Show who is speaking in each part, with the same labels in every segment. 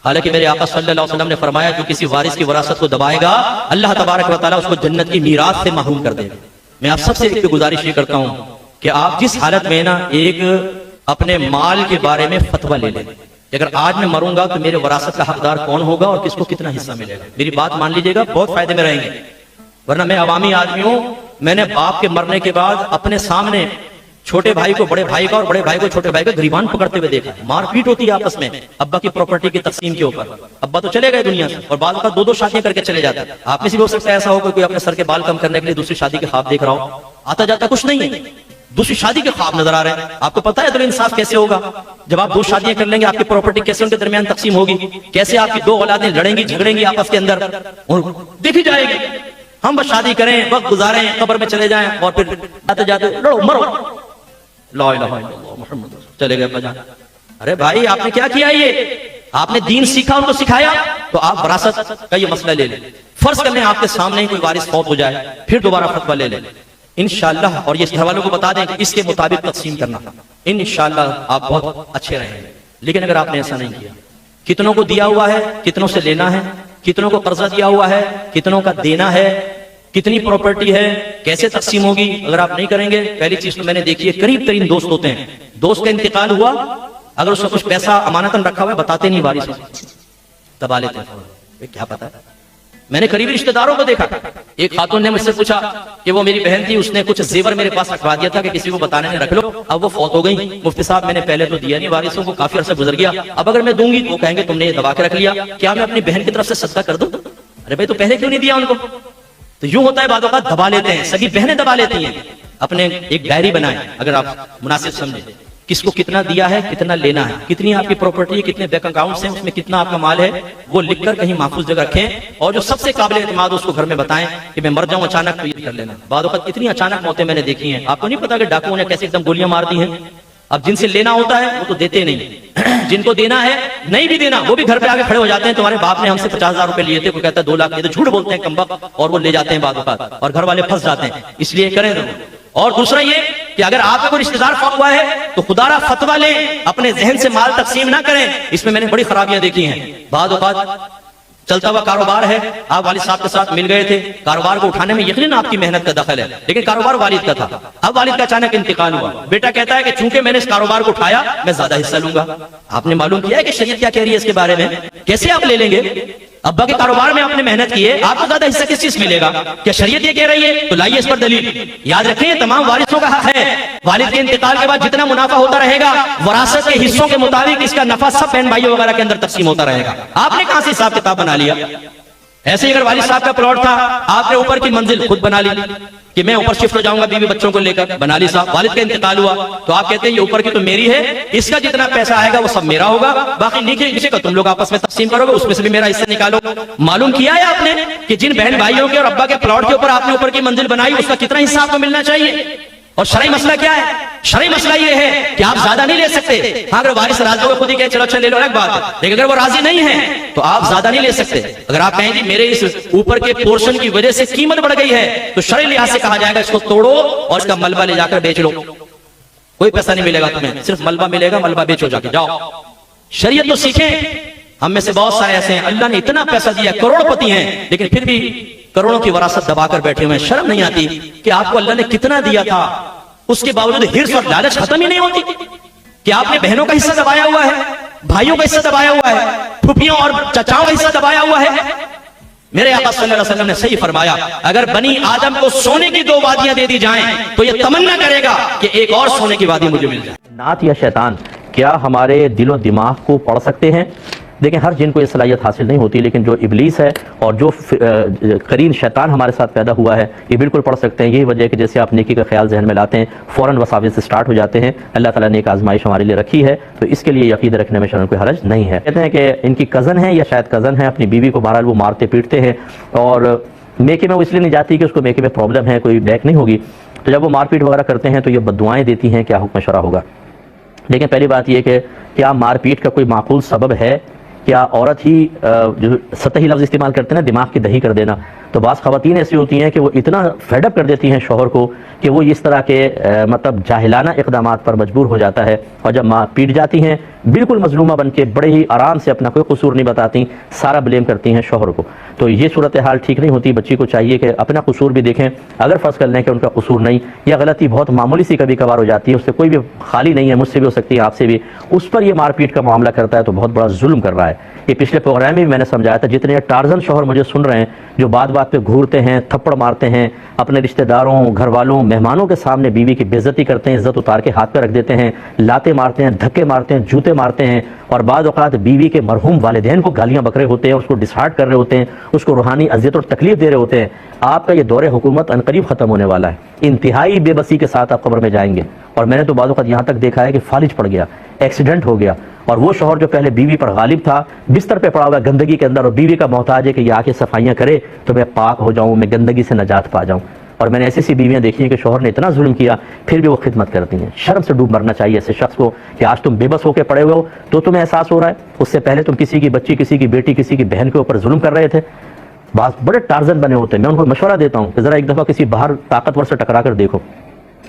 Speaker 1: حالانکہ میرے آقا صلی اللہ علیہ وسلم نے فرمایا جو کسی وارث کی وراثت کو دبائے گا اللہ تبارک و تعالیٰ اس کو جنت کی میراث سے محروم کر دے گا۔ میں آپ سب سے ایک گزارش یہ کرتا ہوں کہ آپ جس حالت میں نا ایک اپنے مال کے بارے میں فتویٰ لے لیں کہ اگر آج میں مروں گا تو میرے وراثت کا حقدار کون ہوگا اور کس کو کتنا حصہ ملے گا۔ میری بات مان لیجئے گا، بہت فائدے میں رہیں گے، ورنہ میں عوامی آدمی ہوں۔ میں نے باپ کے مرنے کے بعد اپنے سامنے چھوٹے بھائی کو بڑے بھائی کا اور بڑے بھائی کو چھوٹے بھائی کا گریبان پکڑتے ہوئے دیکھا، مار پیٹ ہوتی ہے آپس میں ابا کی پراپرٹی کی تقسیم کے اوپر۔ ابا تو چلے گئے دنیا سے اور بعض اوقات دو شادیاں کر کے چلے جاتے ہیں۔ آپ میں سے بھی ہو سکتا ہے ایسا ہو کہ کوئی اپنے سر کے بال کم کرنے کے لیے دوسری شادی کے خواب دیکھ رہا ہو، آتا جاتا کچھ نہیں ہے، دوسری شادی کے خواب نظر آ رہے ہیں۔ آپ کو پتا ہے عدل انصاف کیسے ہوگا؟ جب آپ دو شادیاں کر لیں گے آپ کی پراپرٹی کیسے ان کے درمیان تقسیم ہوگی، کیسے آپ کی دو اولادیں لڑیں گی جھگڑیں گی آپس کے اندر، دیکھی جائے گی۔ ہم بس شادی کریں، وقت گزاریں، قبر میں چلے جائیں اور پھر آتے جاتے لڑو مرو، لا الہ الا اللہ محمد چلے گئے بجا۔ ارے بھائی آپ نے کیا کیا؟ یہ آپ نے دین سیکھا، ان کو سکھایا، تو آپ وراثت کا یہ مسئلہ لے لیں۔ فرض کر لیں آپ کے سامنے کوئی وارث فوت ہو جائے، پھر دوبارہ فتویٰ لے لیں انشاءاللہ، اور یہ گھر والوں کو بتا دیں کہ اس کے مطابق تقسیم کرنا، انشاءاللہ آپ بہت اچھے رہیں گے۔ لیکن اگر آپ نے ایسا نہیں کیا، کتنوں کو دیا ہوا ہے، کتنوں سے لینا ہے، کتنوں کو قرضہ دیا ہوا ہے، کتنوں کا دینا ہے، کتنی پراپرٹی ہے، کیسے تقسیم ہوگی، اگر آپ نہیں کریں گے، پہلی چیز تو میں نے دیکھی ہے قریب ترین دوست ہوتے ہیں، دوست کا انتقال ہوا، اگر اس نے کچھ پیسہ امانتاً رکھا ہوا ہے بتاتے نہیں وارث کو، دبا لیتے ہیں، کیا پتا ہے۔ میں نے قریبی رشتہ داروں کو دیکھا، ایک خاتون نے مجھ سے پوچھا کہ وہ میری بہن تھی، اس نے کچھ زیور میرے پاس رکھوا دیا تھا کہ کسی کو بتانے نہیں، رکھ لو، اب وہ فوت ہو گئی، مفتی صاحب میں نے پہلے تو دیا نہیں، وارثوں کو کافی عرصہ گزر گیا، اب اگر میں دوں گی تو وہ کہیں گے تم نے یہ دبا کے رکھ لیا، کیا میں اپنی بہن کی طرف سے صدقہ کر دوں؟ ارے بھائی تو پہلے کیوں نہیں دیا ان کو؟ تو یوں ہوتا ہے بعض اوقات دبا لیتے ہیں، سگی بہنیں دبا لیتی ہیں۔ اپنے ایک ڈائری بنائیں اگر آپ مناسب سمجھیں، کس کو کتنا دیا ہے، کتنا لینا ہے، کتنی آپ کی پراپرٹی ہے، کتنے بینک اکاؤنٹس ہیں، اس میں کتنا آپ کا مال ہے، وہ لکھ کر کہیں محفوظ جگہ رکھیں، اور جو سب سے قابل اعتماد اس کو گھر میں بتائیں کہ میں مر جاؤں اچانک تو یہ کر لینا۔ بعض اوقات اتنی اچانک موتیں میں نے دیکھی ہیں، آپ کو نہیں پتا کہ ڈاکوؤں نے کیسے ایک دم گولیاں مار دی ہیں۔ اب جن سے لینا ہوتا ہے وہ تو دیتے نہیں، جن کو دینا ہے نہیں بھی دینا وہ بھی گھر پہ آگے کھڑے ہو جاتے ہیں، تمہارے باپ نے ہم سے 50,000 روپے لیے تھے، کوئی کہتا ہے 2 لاکھ لیے تھے، جھوٹ بولتے ہیں کمبخت، اور وہ لے جاتے ہیں بعض اوقات، اور گھر والے پھنس جاتے ہیں، اس لیے کریں ضرور۔ اور دوسرا یہ کہ اگر آپ کا کوئی رشتہ دار فوت ہوا ہے تو خدا را فتویٰ لیں، اپنے ذہن سے مال تقسیم نہ کریں، اس میں نے بڑی خرابیاں دیکھی ہیں۔ بعض اوقات چلتا ہوا کاروبار ہے، آپ والد صاحب کے ساتھ مل گئے تھے، کاروبار کو اٹھانے میں یقیناً آپ کی محنت کا دخل ہے، لیکن کاروبار والد کا تھا، اب والد کا اچانک انتقال ہوا، بیٹا کہتا ہے کہ چونکہ میں نے اس کاروبار کو اٹھایا میں زیادہ حصہ لوں گا۔ آپ نے معلوم کیا ہے کہ شریعت کیا کہہ رہی ہے اس کے بارے میں؟ کیسے آپ لے لیں گے؟ ابا کے کاروبار میں آپ نے محنت کی ہے، آپ کو زیادہ حصہ کس چیز ملے گا؟ کیا شریعت یہ کہہ رہی ہے؟ تو لائیے اس پر دلیل۔ یاد رکھیں یہ تمام وارثوں کا حق ہے، والد کے انتقال کے بعد جتنا منافع ہوتا رہے گا وراثت کے حصوں کے مطابق اس کا نفع سب بہن بھائیوں وغیرہ کے اندر تقسیم ہوتا رہے گا۔ آپ نے کہاں سے حساب کتاب بنا لیا؟ ایسے ہی اگر والد صاحب کا پلاٹ تھا، آپ نے اوپر کی منزل خود بنا لی کہ میں اوپر شفٹ ہو جاؤں گا بیوی بچوں کو لے کر، بنا لی صاحب، والد کا انتقال ہوا تو آپ کہتے ہیں یہ اوپر کی تو میری ہے، اس کا جتنا پیسہ آئے گا وہ سب میرا ہوگا، باقی نیچے کا تم لوگ آپس میں تقسیم کرو گے، اس میں سے بھی میرا حصہ نکالو۔ معلوم کیا ہے آپ نے کہ جن بہن بھائیوں کے اور ابا کے پلاٹ کے اوپر آپ نے اوپر کی منزل بنائی اس کا کتنا حصہ آپ کو ملنا چاہیے؟ اور شرعی مسئلہ کیا ہے؟ شرعی مسئلہ یہ ہے کہ آپ زیادہ نہیں لے سکتے، ہاں اگر وارث راضی ہو خود ہی کہے چلو اچھا لے لو ایک بات ہے، لیکن اگر وہ راضی نہیں ہے تو آپ زیادہ نہیں لے سکتے۔ اگر آپ کہیں جی میرے اس اوپر کے پورشن کی وجہ سے قیمت بڑھ گئی ہے تو شرعی لحاظ سے کہا جائے گا اس کو توڑو اور اس کا ملبہ لے جا کر بیچ لو، کوئی پیسہ نہیں ملے گا تمہیں، صرف ملبہ ملے گا، ملبہ بیچو جا کے جاؤ۔ شریعت تو سیکھیں، ہم میں سے بہت سارے ایسے ہیں اللہ نے اتنا پیسہ دیا، کروڑ پتی ہیں، لیکن پھر بھی کروڑوں کی وراثت دبا کر بیٹھے ہوئے ہیں۔ شرم نہیں آتی کہ آپ کو اللہ نے کتنا دیا تھا، اس کے باوجود ہرس اور لالچ ختم ہی نہیں ہوتی کہ آپ نے بہنوں کا حصہ دبایا ہوا ہے، بھائیوں کا حصہ دبایا ہوا ہے، پھوپھیوں اور چچاؤں کا حصہ دبایا ہوا ہے۔ میرے آقا صلی اللہ علیہ وسلم نے صحیح فرمایا اگر بنی آدم کو سونے کی 2 وادیاں دے دی جائیں تو یہ تمنا کرے گا کہ ایک اور سونے کی وادی مجھے مل جائے۔ نات یا شیطان کیا ہمارے دل و دماغ کو پڑھ سکتے ہیں؟ دیکھیں ہر جن کو یہ صلاحیت حاصل نہیں ہوتی، لیکن جو ابلیس ہے اور جو قرین شیطان ہمارے ساتھ پیدا ہوا ہے یہ بالکل پڑھ سکتے ہیں۔ یہی وجہ ہے کہ جیسے آپ نیکی کا خیال ذہن میں لاتے ہیں فوراً وساوس سے سٹارٹ ہو جاتے ہیں۔ اللہ تعالیٰ نے ایک آزمائش ہمارے لیے رکھی ہے تو اس کے لیے یقین رکھنے میں شرم کوئی حرج نہیں ہے۔ کہتے ہیں کہ ان کی کزن ہے یا شاید کزن ہے، اپنی بیوی کو بہرحال وہ مارتے پیٹتے ہیں، اور میکے میں وہ اس لیے نہیں جاتی کہ اس کو میکے میں پرابلم ہے، کوئی بیک نہیں ہوگی، تو جب وہ مار پیٹ وغیرہ کرتے ہیں تو یہ بددعائیں دیتی ہیں، کیا حکم شرع ہوگا؟ لیکن پہلی بات یہ کہ کیا مار پیٹ کا کوئی معقول سبب ہے؟ کیا عورت ہی جو سطحی لفظ استعمال کرتے ہیں نا دماغ کی دہی کر دینا، تو بعض خواتین ایسی ہوتی ہیں کہ وہ اتنا فیڈ اپ کر دیتی ہیں شوہر کو کہ وہ اس طرح کے مطلب جاہلانہ اقدامات پر مجبور ہو جاتا ہے، اور جب ماں پیٹ جاتی ہیں بالکل مظلومہ بن کے بڑے ہی آرام سے اپنا کوئی قصور نہیں بتاتی، سارا بلیم کرتی ہیں شوہر کو. تو یہ صورتحال ٹھیک نہیں ہوتی. بچی کو چاہیے کہ اپنا قصور بھی دیکھیں. اگر فرض کر لیں کہ ان کا قصور نہیں یا غلطی بہت معمولی سی کبھی کبھار ہو جاتی ہے، اس سے کوئی بھی خالی نہیں ہے، مجھ سے بھی ہو سکتی ہے، آپ سے بھی، اس پر یہ مار پیٹ کا معاملہ کرتا ہے تو بہت بڑا ظلم کر رہا ہے. یہ پچھلے پروگرام میں بھی میں نے سمجھایا تھا. جتنے ٹارزن شوہر مجھے سن رہے ہیں جو بات بات پہ گھورتے ہیں، تھپڑ مارتے ہیں، اپنے رشتہ داروں، گھر والوں، مہمانوں کے سامنے بیوی کی بے عزتی کرتے ہیں، عزت اتار کے ہاتھ پہ رکھ دیتے ہیں، لاتے مارتے ہیں، دھکے مارتے ہیں، جوتے مارتے ہیں، اور بعض اوقات بیوی کے مرحوم والدین کو گالیاں بک رہے ہوتے ہیں، اس کو ڈسہارٹ کر رہے ہوتے ہیں، اس کو روحانی اذیت اور تکلیف دے رہے ہوتے ہیں. آپ کا یہ دور حکومت عنقریب ختم ہونے والا ہے. انتہائی بے بسی کے ساتھ آپ قبر میں جائیں گے. اور میں نے تو بعض اوقات یہاں تک دیکھا ہے کہ فالج پڑ گیا، ایکسیڈنٹ ہو گیا، اور وہ شوہر جو پہلے بیوی پر غالب تھا بستر پہ پڑا ہوا گندگی کے اندر، اور بیوی کا محتاج ہے کہ یہ آ کے صفائیاں کرے تو میں پاک ہو جاؤں، میں گندگی سے نجات پا جاؤں. اور میں نے ایسی سی بیویاں دیکھی ہیں کہ شوہر نے اتنا ظلم کیا پھر بھی وہ خدمت کرتی ہیں. شرم سے ڈوب مرنا چاہیے ایسے شخص کو کہ آج تم بے بس ہو کے پڑے ہوئے ہو تو تمہیں احساس ہو رہا ہے، اس سے پہلے تم کسی کی بچی، کسی کی بیٹی، کسی کی بہن کے اوپر ظلم کر رہے تھے. بعض بڑے ٹارزن بنے ہوتے ہیں. میں ان کو مشورہ دیتا ہوں کہ ذرا ایک دفعہ کسی باہر طاقتور سے ٹکرا کر دیکھو،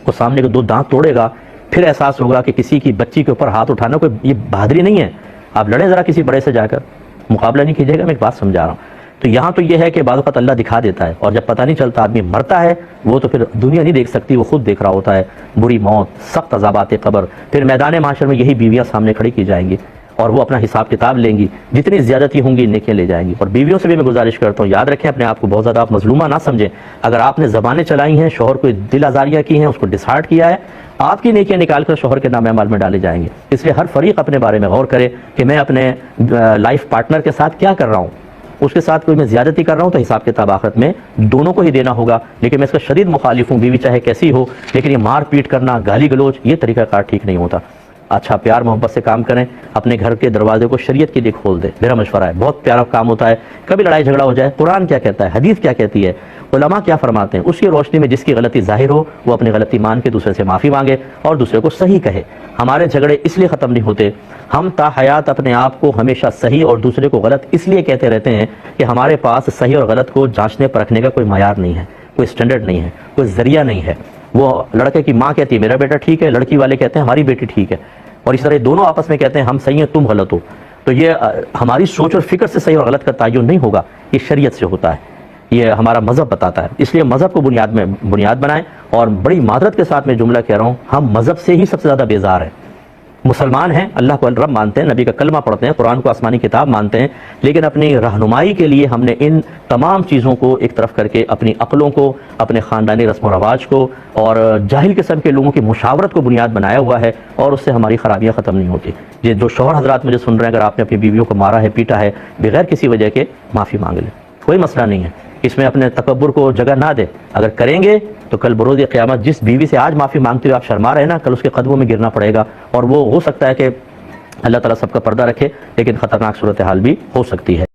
Speaker 1: وہ سامنے کے 2 دانت توڑے گا، پھر احساس ہوگا کہ کسی کی بچی کے اوپر ہاتھ اٹھانا کوئی یہ بہادری نہیں ہے. آپ لڑیں ذرا کسی بڑے سے جا کر، مقابلہ نہیں کیجیے گا. میں ایک بات سمجھا رہا ہوں. تو یہاں تو یہ ہے کہ بعض اوقات اللہ دکھا دیتا ہے، اور جب پتہ نہیں چلتا آدمی مرتا ہے، وہ تو پھر دنیا نہیں دیکھ سکتی، وہ خود دیکھ رہا ہوتا ہے بری موت، سخت عذابات قبر. پھر میدان معاشر میں یہی بیویاں سامنے کھڑی کی جائیں گی اور وہ اپنا حساب کتاب لیں گی. جتنی زیادتی ہوں گی نیکیاں لے جائیں گی. اور بیویوں سے بھی میں گزارش کرتا ہوں، یاد رکھیں اپنے آپ کو بہت زیادہ آپ مظلومہ نہ سمجھیں. اگر آپ نے زبانیں چلائی ہیں، شوہر کو دل آزاریاں کی ہیں، اس کو ڈسہارٹ کیا ہے، آپ کی نیکیاں نکال کر شوہر کے نام اعمال میں ڈالے جائیں گے. اس لیے ہر فریق اپنے بارے میں غور کرے کہ میں اپنے لائف پارٹنر کے ساتھ کیا کر رہا ہوں. اس کے ساتھ کوئی میں زیادتی کر رہا ہوں تو حساب کتاب آخرت میں دونوں کو ہی دینا ہوگا. لیکن میں اس کا شدید مخالف ہوں، بیوی چاہے کیسی ہو، لیکن یہ مار پیٹ کرنا، گالی گلوچ، یہ طریقہ کار ٹھیک نہیں ہوتا. اچھا پیار محبت سے کام کریں، اپنے گھر کے دروازے کو شریعت کے لیے کھول دیں. میرا مشورہ ہے، بہت پیارا کام ہوتا ہے. کبھی لڑائی جھگڑا ہو جائے، قرآن کیا کہتا ہے، حدیث کیا کہتی ہے، علماء کیا فرماتے ہیں، اس کی روشنی میں جس کی غلطی ظاہر ہو وہ اپنی غلطی مان کے دوسرے سے معافی مانگے اور دوسرے کو صحیح کہے. ہمارے جھگڑے اس لیے ختم نہیں ہوتے، ہم تا حیات اپنے آپ کو ہمیشہ صحیح اور دوسرے کو غلط اس لیے کہتے رہتے ہیں کہ ہمارے پاس صحیح اور غلط کو جانچنے پرکھنے کا کوئی معیار نہیں ہے، کوئی سٹینڈرڈ نہیں ہے، کوئی ذریعہ نہیں ہے. وہ لڑکے کی ماں کہتی ہے میرا بیٹا ٹھیک ہے، لڑکی والے کہتے ہیں ہماری بیٹی ٹھیک ہے، اور اس طرح دونوں آپس میں کہتے ہیں ہم صحیح ہیں تم غلط ہو. تو یہ ہماری سوچ اور فکر سے صحیح اور غلط کا تعین نہیں ہوگا، یہ شریعت سے ہوتا ہے، یہ ہمارا مذہب بتاتا ہے. اس لیے مذہب کو بنیاد بنائیں. اور بڑی معذرت کے ساتھ میں جملہ کہہ رہا ہوں، ہم مذہب سے ہی سب سے زیادہ بیزار ہیں. مسلمان ہیں، اللہ کو رب مانتے ہیں، نبی کا کلمہ پڑھتے ہیں، قرآن کو آسمانی کتاب مانتے ہیں، لیکن اپنی رہنمائی کے لیے ہم نے ان تمام چیزوں کو ایک طرف کر کے اپنی عقلوں کو، اپنے خاندانی رسم و رواج کو اور جاہل قسم کے لوگوں کی مشاورت کو بنیاد بنایا ہوا ہے، اور اس سے ہماری خرابیاں ختم نہیں ہوتی. یہ جو شوہر حضرات مجھے سن رہے ہیں، اگر آپ نے اپنی بیویوں کو مارا ہے، پیٹا ہے، بغیر کسی وجہ کے معافی مانگ لیں، کوئی مسئلہ نہیں ہے. اس میں اپنے تکبر کو جگہ نہ دے. اگر کریں گے تو کل بروز قیامت جس بیوی سے آج معافی مانگتے ہوئے آپ شرما رہے ہیں نا، کل اس کے قدموں میں گرنا پڑے گا. اور وہ ہو سکتا ہے کہ اللہ تعالیٰ سب کا پردہ رکھے، لیکن خطرناک صورتحال بھی ہو سکتی ہے.